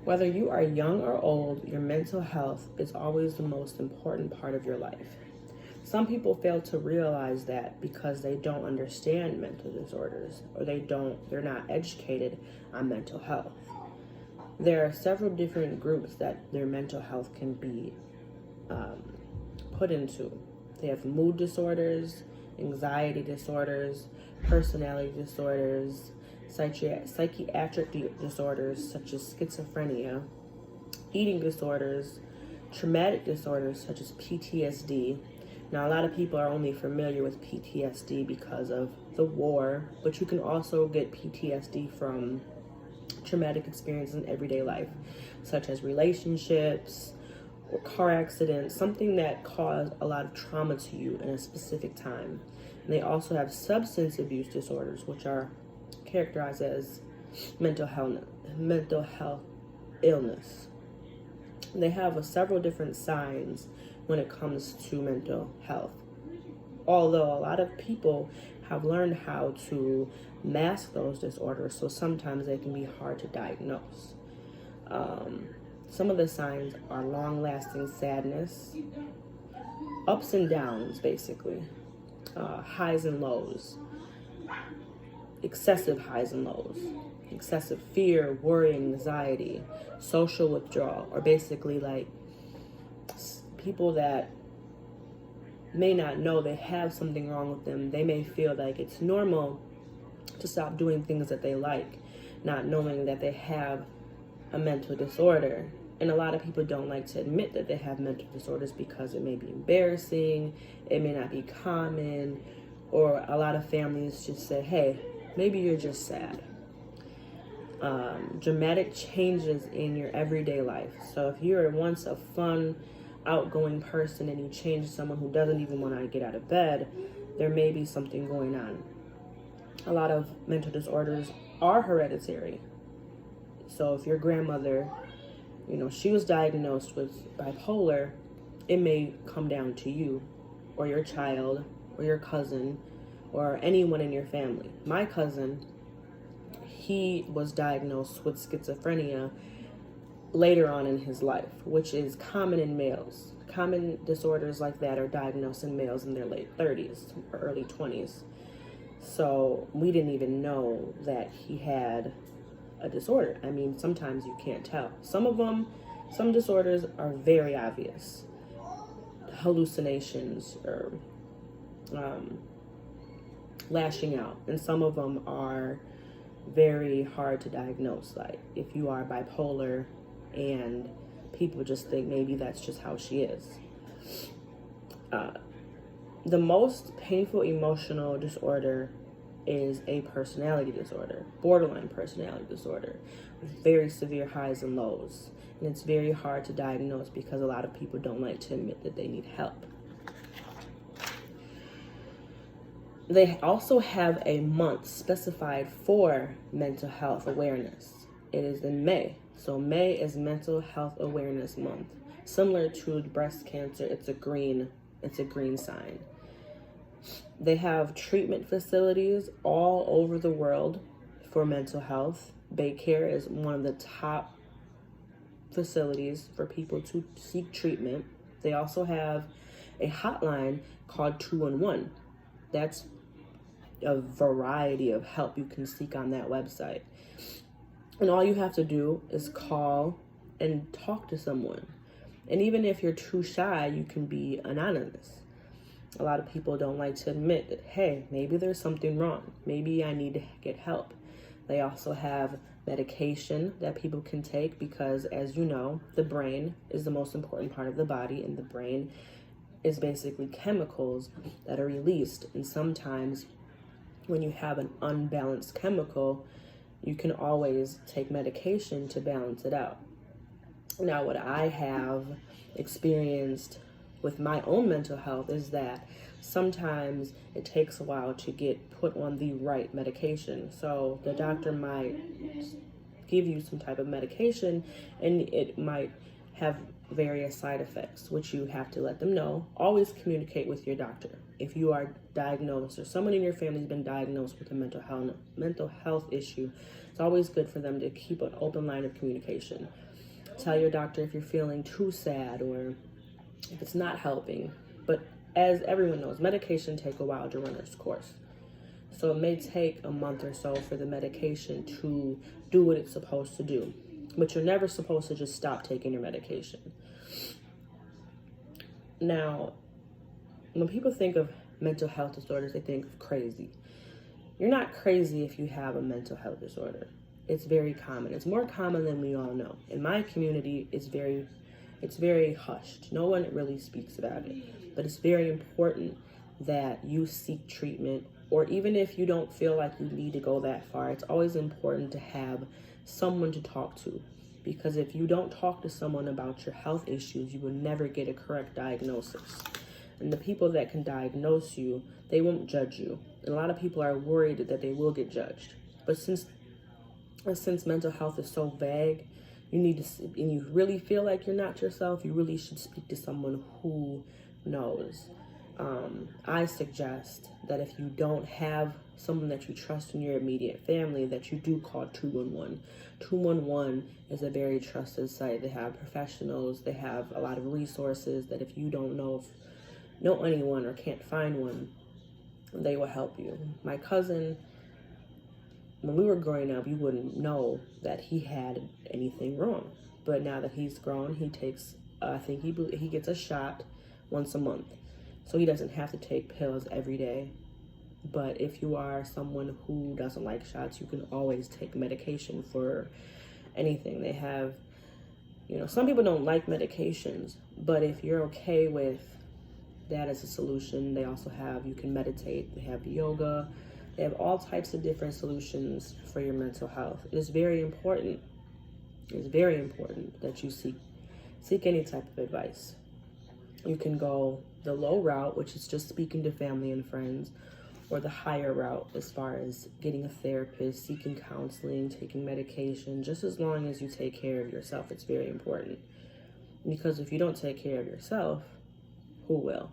Whether you are young or old, your mental health is always the most important part of your life. Some people fail to realize that because they don't understand mental disorders or they're not educated on mental health. There are several different groups that their mental health can be put into. They have mood disorders, anxiety disorders, personality disorders, psychiatric disorders such as schizophrenia, eating disorders, traumatic disorders such as PTSD. Now, a lot of people are only familiar with PTSD because of the war, but you can also get PTSD from traumatic experiences in everyday life, such as relationships or car accidents, something that caused a lot of trauma to you in a specific time. And they also have substance abuse disorders, which are characterized as mental health illness. They have several different signs when it comes to mental health. Although a lot of people have learned how to mask those disorders, so sometimes they can be hard to diagnose. Some of the signs are long-lasting sadness, ups and downs, basically, highs and lows, excessive highs and lows, excessive fear, worry, anxiety, social withdrawal, or basically like people that may not know they have something wrong with them. They may feel like it's normal to stop doing things that they like, not knowing that they have a mental disorder. And a lot of people don't like to admit that they have mental disorders because it may be embarrassing, it may not be common, or a lot of families just say, hey, maybe you're just sad. Dramatic changes in your everyday life. So if you're once a fun, outgoing person and you change to someone who doesn't even want to get out of bed, there may be something going on. A lot of mental disorders are hereditary. So if your grandmother, she was diagnosed with bipolar, it may come down to you or your child or your cousin or anyone in your family. My cousin, he was diagnosed with schizophrenia later on in his life, which is common in males. Common disorders like that are diagnosed in males in their late 30s or early 20s. So we didn't even know that he had a disorder. I mean, sometimes you can't tell. Some disorders are very obvious. Hallucinations or lashing out. And some of them are very hard to diagnose. Like if you are bipolar and people just think maybe that's just how she is. The most painful emotional disorder is a personality disorder, borderline personality disorder, with very severe highs and lows. And it's very hard to diagnose because a lot of people don't like to admit that they need help. They also have a month specified for mental health awareness. It is in May. So May is Mental Health Awareness Month. Similar to breast cancer, it's a green sign. They have treatment facilities all over the world for mental health. Baycare is one of the top facilities for people to seek treatment. They also have a hotline called 211. That's a variety of help you can seek on that website. And all you have to do is call and talk to someone. And even if you're too shy, you can be anonymous. A lot of people don't like to admit that, hey, maybe there's something wrong. Maybe I need to get help. They also have medication that people can take because, as you know, the brain is the most important part of the body, and the brain is basically chemicals that are released. And sometimes when you have an unbalanced chemical, you can always take medication to balance it out. Now, what I have experienced with my own mental health is that sometimes it takes a while to get put on the right medication. So the doctor might give you some type of medication and it might have various side effects, which you have to let them know. Always communicate with your doctor. if you are diagnosed or someone in your family has been diagnosed with a mental health issue, it's always good for them to keep an open line of communication. Tell your doctor if you're feeling too sad or if it's not helping. But as everyone knows, medication take a while to run its course. So it may take a month or so for the medication to do what it's supposed to do. But you're never supposed to just stop taking your medication. Now, when people think of mental health disorders, they think of crazy. You're not crazy if you have a mental health disorder. It's very common. It's more common than we all know. In my community, it's very hushed. No one really speaks about it. But it's very important that you seek treatment, or even if you don't feel like you need to go that far, it's always important to have someone to talk to. Because if you don't talk to someone about your health issues, you will never get a correct diagnosis. And the people that can diagnose you, they won't judge you. And a lot of people are worried that they will get judged. But since mental health is so vague, and you really feel like you're not yourself, you really should speak to someone who knows. I suggest that if you don't have someone that you trust in your immediate family, that you do call 211. 211 is a very trusted site. They have professionals, they have a lot of resources that if you don't know anyone or can't find one, they will help you. My cousin, when we were growing up, you wouldn't know that he had anything wrong. But now that he's grown, he takes, I think he gets a shot once a month. So he doesn't have to take pills every day. But if you are someone who doesn't like shots, you can always take medication for anything. They have, some people don't like medications, but if you're okay with that as a solution, they also have, you can meditate, they have yoga, they have all types of different solutions for your mental health. It is very important. It's very important that you seek any type of advice. You can go the low route, which is just speaking to family and friends, or the higher route as far as getting a therapist, seeking counseling, taking medication. Just as long as you take care of yourself, it's very important. Because if you don't take care of yourself, who will?